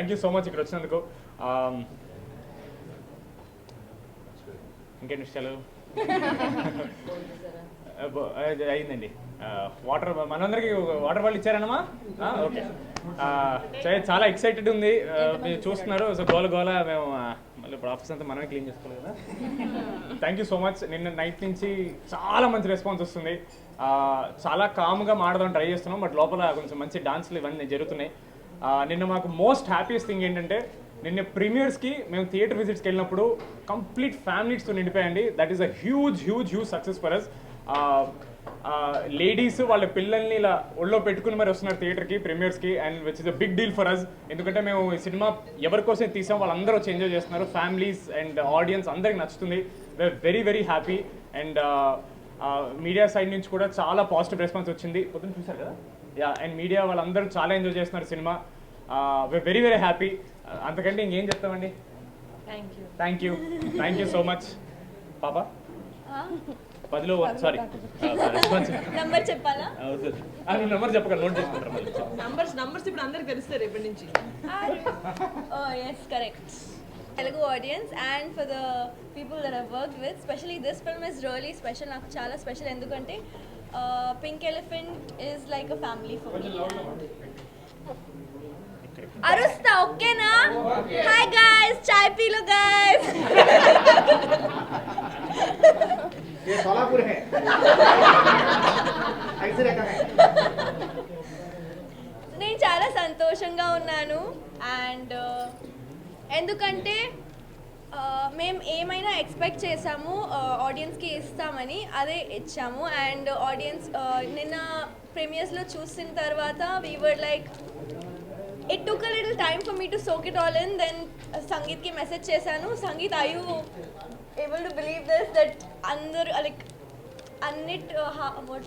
Thank you so much ఇక్కడ వచ్చినందుకు. ఇంకేంటి విషయాలు అయిందండి. వాటర్ మనందరికీ వాటర్ బాటిల్ ఇచ్చారనమా? ఓకే. చాలా ఎక్సైటెడ్ ఉంది, మీరు చూస్తున్నారు. సో గోల మేము మళ్ళీ ఇప్పుడు ఆఫీస్ అంతా మనమే క్లీన్ చేసుకోవాలి కదా. Thank you so much. నిన్న నైట్ నుంచి చాలా మంచి రెస్పాన్స్ వస్తుంది. చాలా కామ్గా మాడదాం ట్రై చేస్తున్నాం, బట్ లోపల కొంచెం మంచి డాన్స్లు ఇవన్నీ జరుగుతున్నాయి. నిన్న మాకు మోస్ట్ హ్యాపీయెస్ట్ థింగ్ ఏంటంటే నిన్న ప్రీమియర్స్కి మేము థియేటర్ విజిట్స్కి వెళ్ళినప్పుడు కంప్లీట్ ఫ్యామిలీస్తో నిండిపోయండి. That is a huge success for us. Ladies వాళ్ళ పిల్లల్ని ఇలా ఒళ్ళో పెట్టుకుని మరి వస్తున్నారు థియేటర్కి ప్రీమియర్స్కి, and which is a big deal for us. ఎందుకంటే మేము ఈ సినిమా ఎవరి కోసం తీసాం వాళ్ళందరూ వచ్చి ఎంజాయ్ చేస్తున్నారు. ఫ్యామిలీస్ అండ్ ఆడియన్స్ అందరికి నచ్చుతుంది. We are very happy. And media side నుంచి కూడా చాలా పాజిటివ్ రెస్పాన్స్ వచ్చింది. పొద్దున్న చూసారు కదా. అండ్ మీడియా వాళ్ళందరూ చాలా ఎంజాయ్ చేస్తున్నారు సినిమా. We are very happy. అంతకంటే ఇంకేం చెప్తామండి. Thank you so much. పాప 10లో సారీ నంబర్ చెప్పాలా? నంబర్ చెప్పక నోట్ చేసుకుంటారు మళ్ళీ. నంబర్స్ ఇప్పుడు అందరికి తెలుస్తారు ఇప్పటి నుంచి. Yes, correct. Telugu audience and for the people that I've worked with, especially this film is really special. నాకు చాలా స్పెషల్ ఎందుకంటే Pink Elephant is like a family for me. అరుస్తా ఓకేనా? హాయ్ గైస్, చాయ్ పీలో గైస్. ये सोलापुर है, ऐसे रहता है. నేను చాలా సంతోషంగా ఉన్నాను. అండ్ ఎందుకంటే మేము ఏమైనా ఎక్స్పెక్ట్ చేసాము ఆడియన్స్కి ఇస్తామని, అదే ఇచ్చాము. అండ్ ఆడియన్స్ నిన్న ప్రీమియర్స్లో చూసిన తర్వాత we were like it took a little time for me to soak it all in. Then Sangeet ki message chesanu, Sangeet, are you able to believe this, that under like annit what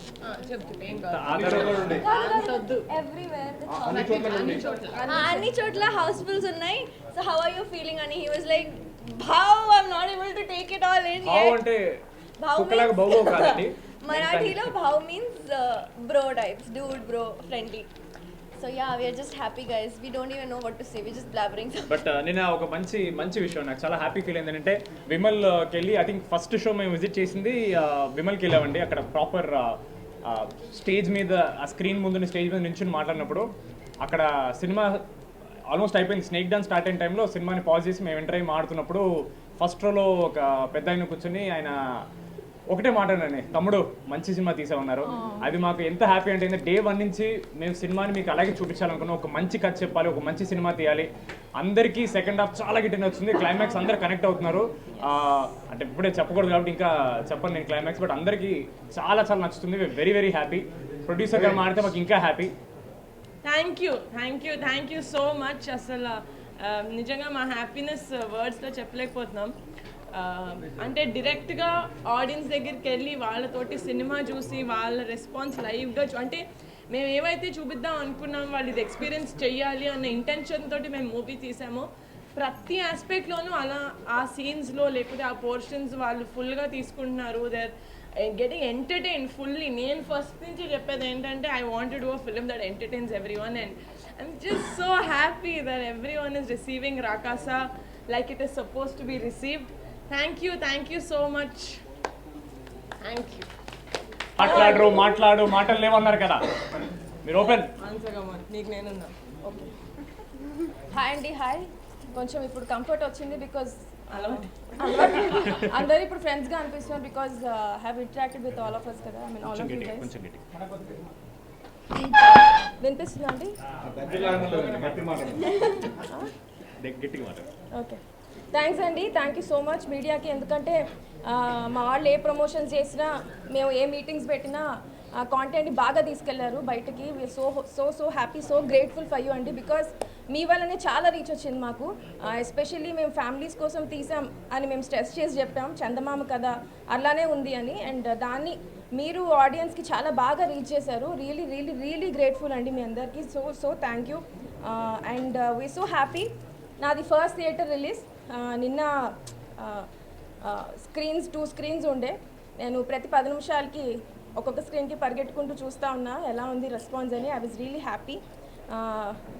everywhere anni chotla housefuls unnai. So how are you feeling? And he was like, bhav, I'm not able to take it all in yet. ante కుక్కలాగా bow-wow కాదండి. Marathilo bhav means bro types, dude, bro, friendly. So yeah, we are just happy guys. We don't even know what to say. We're just blabbering. But నేను ఒక మంచి విషయం నాకు చాలా happy feel అయింది ఏంటంటే విమల్కి వెళ్ళి ఐ థింక్ ఫస్ట్ షో మేము విజిట్ చేసింది విమల్కి వెళ్ళామండి. అక్కడ ప్రాపర్ స్టేజ్ మీద ఆ స్క్రీన్ ముందు స్టేజ్ మీద నించుని మాట్లాడినప్పుడు అక్కడ సినిమా ఆల్మోస్ట్ అయిపోయింది. స్నేక్ డాన్స్ స్టార్ట్ అయిన టైంలో సినిమాని పాజ్ చేసి మేము ఎంటర్ అయ్యి మాడుతున్నప్పుడు ఫస్ట్ రోలో ఒక పెద్ద ఆయన కూర్చొని ఆయన ఒకటే మాట్లాడండి, తమ్ముడు మంచి సినిమా తీసామన్నారు. అది మాకు ఎంత హ్యాపీ అంటే డే 1 నుంచి మేము సినిమాని మీకు అలాగే చూపించాలనుకున్నాం. ఒక మంచి కథ చెప్పాలి, ఒక మంచి సినిమా తీయాలి. అందరికీ సెకండ్ హాఫ్ చాలా గిట్టిన వచ్చింది. క్లైమాక్స్ అందరు కనెక్ట్ అవుతున్నారు. అంటే ఇప్పుడే చెప్పకూడదు కాబట్టి ఇంకా చెప్పను నేను క్లైమాక్స్, బట్ అందరికీ చాలా నచ్చుతుంది. Very happy. ప్రొడ్యూసర్ గారు మాడితే మాకు ఇంకా happy. Thank you so much. అసలు నిజంగా మా హ్యాపీనెస్ వర్డ్స్లో చెప్పలేకపోతున్నాం. అంటే డైరెక్ట్గా ఆడియన్స్ దగ్గరికి వెళ్ళి వాళ్ళతోటి సినిమా చూసి వాళ్ళ రెస్పాన్స్ లైవ్గా అంటే మేము ఏవైతే చూపిద్దాం అనుకున్నాం వాళ్ళు ఇది ఎక్స్పీరియన్స్ చెయ్యాలి అన్న ఇంటెన్షన్ తోటి మేము మూవీ తీసామో ప్రతి ఆస్పెక్ట్లోనూ అలా ఆ సీన్స్లో లేకపోతే ఆ పోర్షన్స్ వాళ్ళు ఫుల్గా తీసుకుంటున్నారు. They are getting entertain fully. నేను ఫస్ట్ నుంచి చెప్పేది ఏంటంటే I want to do a film that entertains everyone, and I'm just so happy that everyone is receiving Rakasa like it is suppose to be received. Thank you so much. Thank you. మాటలు లేవన్నారు కదా, మీరు open. నీకు నేనున్నా. Hi అండి. Hi. కొంచెం ఇప్పుడు comfort వచ్చింది బికాజ్ అందరూ ఇప్పుడు ఫ్రెండ్స్గా అనిపిస్తున్నారు because have interacted with all of us కదా. I mean all of you guys. వినిపిస్తుందా అండి? ఓకే. థ్యాంక్స్ అండి. థ్యాంక్ యూ సో మచ్ మీడియాకి. ఎందుకంటే మా వాళ్ళు ఏ ప్రమోషన్స్ చేసినా మేము ఏ మీటింగ్స్ పెట్టినా కాంటెంట్ని బాగా తీసుకెళ్లారు బయటకి. We are so happy, so grateful for you అండి. బికాస్ మీ వల్లనే చాలా రీచ్ వచ్చింది మాకు. ఎస్పెషల్లీ మేము ఫ్యామిలీస్ కోసం తీసాం అని మేము స్ట్రెస్ చేసి చెప్పాం, చందమామ కదా అలానే ఉంది అని. అండ్ దాన్ని మీరు ఆడియన్స్కి చాలా బాగా రీచ్ చేశారు. రియలీ గ్రేట్ఫుల్ అండి మీ అందరికీ. So thank you. And we are so happy. నాది ఫస్ట్ థియేటర్ రిలీజ్. నిన్న టూ స్క్రీన్స్ ఉండే. నేను ప్రతి 10 నిమిషాలకి ఒక్కొక్క స్క్రీన్కి పరిగెట్టుకుంటూ చూస్తూ ఉన్నా ఎలా ఉంది రెస్పాన్స్ అని. I was really happy.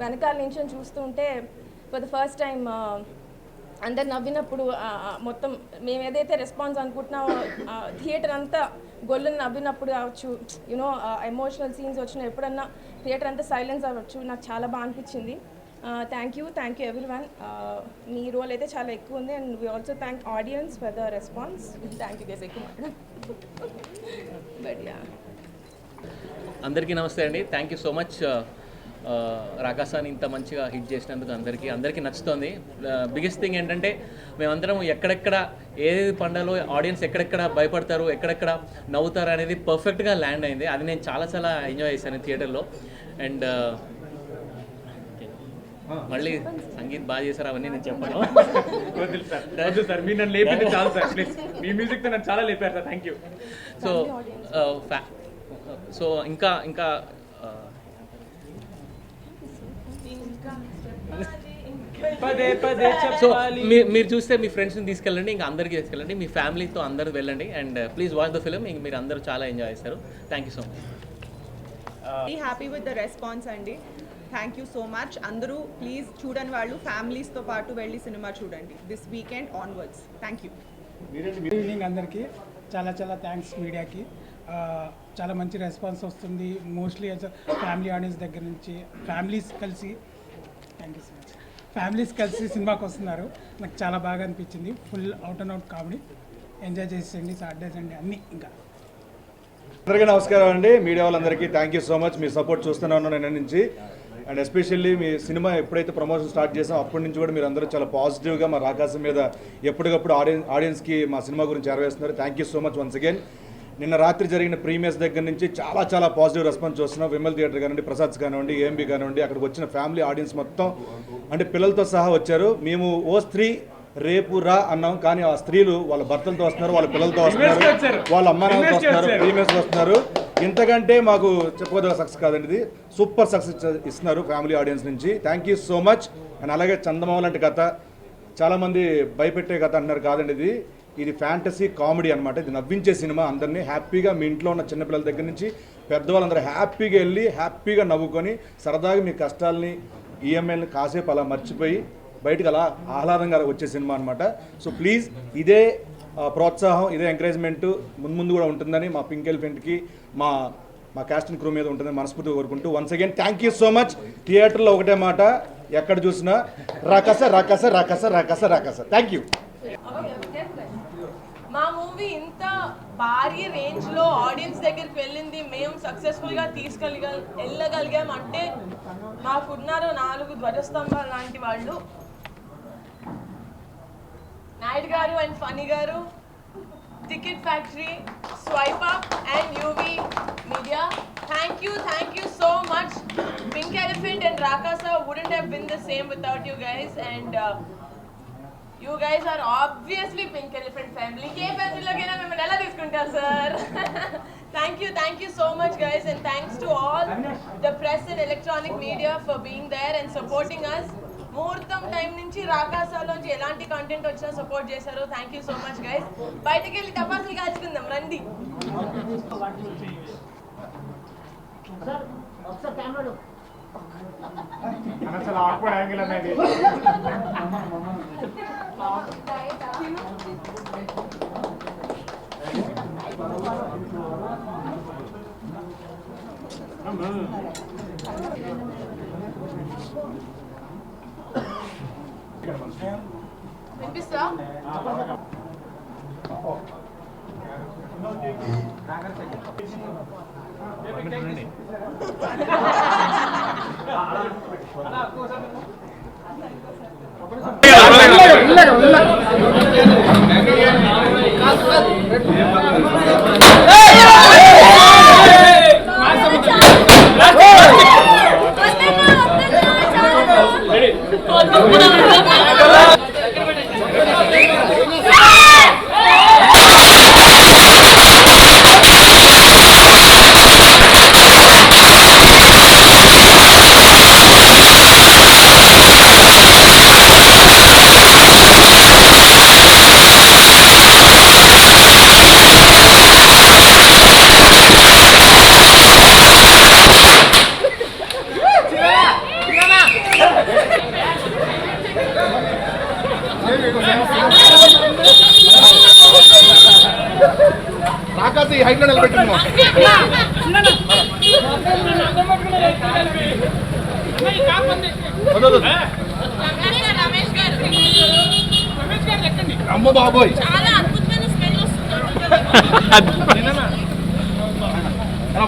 వెనకాల నుంచి చూస్తూ ఉంటే ఫర్ ద ఫస్ట్ టైం అందరు నవ్వినప్పుడు మొత్తం మేము ఏదైతే రెస్పాన్స్ అనుకుంటున్నామో థియేటర్ అంతా గొల్లుని నవ్వినప్పుడు కావచ్చు, యూనో ఎమోషనల్ సీన్స్ వచ్చిన ఎప్పుడన్నా థియేటర్ అంతా సైలెన్స్ అవ్వచ్చు. నాకు చాలా బాగా అనిపించింది. Thank you everyone. మీ రోల్ అయితే చాలా ఎక్కువ ఉంది and we also thank audience for the response. Thank you guys. ఎక్కువ బట్ యా, అందరికీ నమస్తే అండి. Thank you so much. రాకాసాని ఇంత మంచిగా హిట్ చేసినందుకు అందరికీ నచ్చుతుంది. బిగ్గెస్ట్ థింగ్ ఏంటంటే మేమందరం ఎక్కడెక్కడ ఏది పండలో ఆడియన్స్ ఎక్కడెక్కడ భయపడతారు, ఎక్కడెక్కడ నవ్వుతారు అనేది పర్ఫెక్ట్గా ల్యాండ్ అయింది. అది నేను చాలా ఎంజాయ్ చేశాను థియేటర్లో. అండ్ మళ్ళీ సంగీత్ బాగా చేశారు, అవన్నీ నేను చెప్పాను. వద్దు సార్, మీరు నన్ను లేపింది చాలు సార్, ప్లీజ్. మీ మ్యూజిక్తో నన్ను చాలా లేపారు సార్, థ్యాంక్ యూ. సో ఇంకా సో మీరు చూస్తే మీ ఫ్రెండ్స్ని తీసుకెళ్ళండి, ఇంకా అందరికీ తీసుకెళ్ళండి, మీ ఫ్యామిలీతో అందరూ వెళ్ళండి. And please watch the film. ఇంక మీరు అందరూ చాలా ఎంజాయ్ చేస్తారు. Thank you so much. Happy with the response అండి. Thank you so much. అందరూ ప్లీజ్ చూడని వాళ్ళు ఫ్యామిలీస్తో పాటు వెళ్ళి సినిమా చూడండి this weekend onwards. Thank you. Good evening అందరికీ. చాలా థ్యాంక్స్ మీడియాకి. చాలా మంచి రెస్పాన్స్ వస్తుంది. మోస్ట్లీ ఫ్యామిలీ ఆడియన్స్ దగ్గర నుంచి ఫ్యామిలీస్ కలిసి సినిమాకి వస్తున్నారు. నాకు చాలా బాగా అనిపించింది. Full out and out comedy. Enjoy చేసేయండి సాటర్డే సండే అన్నీ. ఇంకా అందరికీ నమస్కారం అండి. మీడియా వాళ్ళందరికీ thank you so much. Me support చూస్తూనే ఉన్నాను నిన్న నుంచి. అండ్ ఎస్పెషల్లీ మీ సినిమా ఎప్పుడైతే ప్రమోషన్ స్టార్ట్ చేసాం అప్పటి నుంచి కూడా మీరు అందరూ చాలా పాజిటివ్గా మా రాకాసం మీద ఎప్పటికప్పుడు ఆడియన్స్కి మా సినిమా గురించి చేరవేస్తున్నారు. Thank you so much once again. నిన్న రాత్రి జరిగిన ప్రీమియర్స్ దగ్గర నుంచి చాలా పాజిటివ్ రెస్పాన్స్ చూస్తున్నాం. విమల్ థియేటర్ కానివ్వండి, ప్రసాద్స్ కానివ్వండి, ఏఎంబీ కానివ్వండి, అక్కడికి వచ్చిన ఫ్యామిలీ ఆడియన్స్ మొత్తం అంటే పిల్లలతో సహా వచ్చారు. మేము ఓ స్త్రీ రేపు రా అన్నాం, కానీ ఆ స్త్రీలు వాళ్ళ భర్తలతో వస్తున్నారు, వాళ్ళ పిల్లలతో వస్తున్నారు, వాళ్ళ అమ్మ నాన్నలతో వస్తున్నారు, ప్రీమియర్స్ వస్తున్నారు. ఇంతకంటే మాకు చెప్పుకోదగ్గ సక్సెస్ కాదండి. ఇది సూపర్ సక్సెస్ ఇస్తున్నారు ఫ్యామిలీ ఆడియన్స్ నుంచి. Thank you so much. And అలాగే చందమామ లాంటి కథ, చాలామంది భయపెట్టే కథ అంటున్నారు, కాదండి ఇది ఫ్యాంటసీ కామెడీ అనమాట. ఇది నవ్వించే సినిమా. అందరినీ హ్యాపీగా మీ ఇంట్లో ఉన్న చిన్నపిల్లల దగ్గర నుంచి పెద్దవాళ్ళందరూ హ్యాపీగా వెళ్ళి హ్యాపీగా నవ్వుకొని సరదాగా మీ కష్టాలని ఈఎంఐని కాసేపు అలా మర్చిపోయి బయటకు అలా ఆహ్లాదంగా వచ్చే సినిమా అనమాట. సో ప్లీజ్ ఇదే ప్రోత్సాహం, ఇదే ఎంకరేజ్మెంట్ ముందు కూడా ఉంటుందని మా పింక్ ఎలిఫెంట్కి మా క్యాస్ట్ అండ్ క్రూ మీద ఉంటుందని మనస్ఫూర్తిగా కోరుకుంటూ once again thank you so much. థియేటర్లో ఒకటే మాట, ఎక్కడ చూసినా రాకాస రాకాస రాకాస రాకాస రాకాస. Thank you. మా మూవీ ఇంత భారీ రేంజ్లో ఆడియన్స్ దగ్గరికి వెళ్ళింది, మేము సక్సెస్ఫుల్గా వెళ్ళగలిగాం అంటే మాకున్నారు 4 ధ్వజస్తంభాలు లాంటి వాళ్ళు. నాయుడు గారు అండ్ ఫనీ గారు, ticket factory, swipe up and UV media. Thank you so much. Pink elephant and రాకాసా wouldn't have been the same without you guys. And you guys are obviously Pink Elephant family. Ke family logena memang ela తీసుకుంటారు sir. Thank you so much guys, and thanks to all the press and electronic media for being there and supporting us. ముహూర్తం time నుంచి రాకాసాలోంచి ఎలాంటి content వచ్చినా support చేశారు. Thank you so much guys. బయటకు వెళ్ళి టపాసులు కాల్చుకుందాం రండి. చాలా ఆక్వర్డ్ యాంగిల్ అనేది. వినిపిస్తా? కాస్త ఈ హైట్లో నిలబెట్టింది అమ్మ బాబోయ్ ఎలా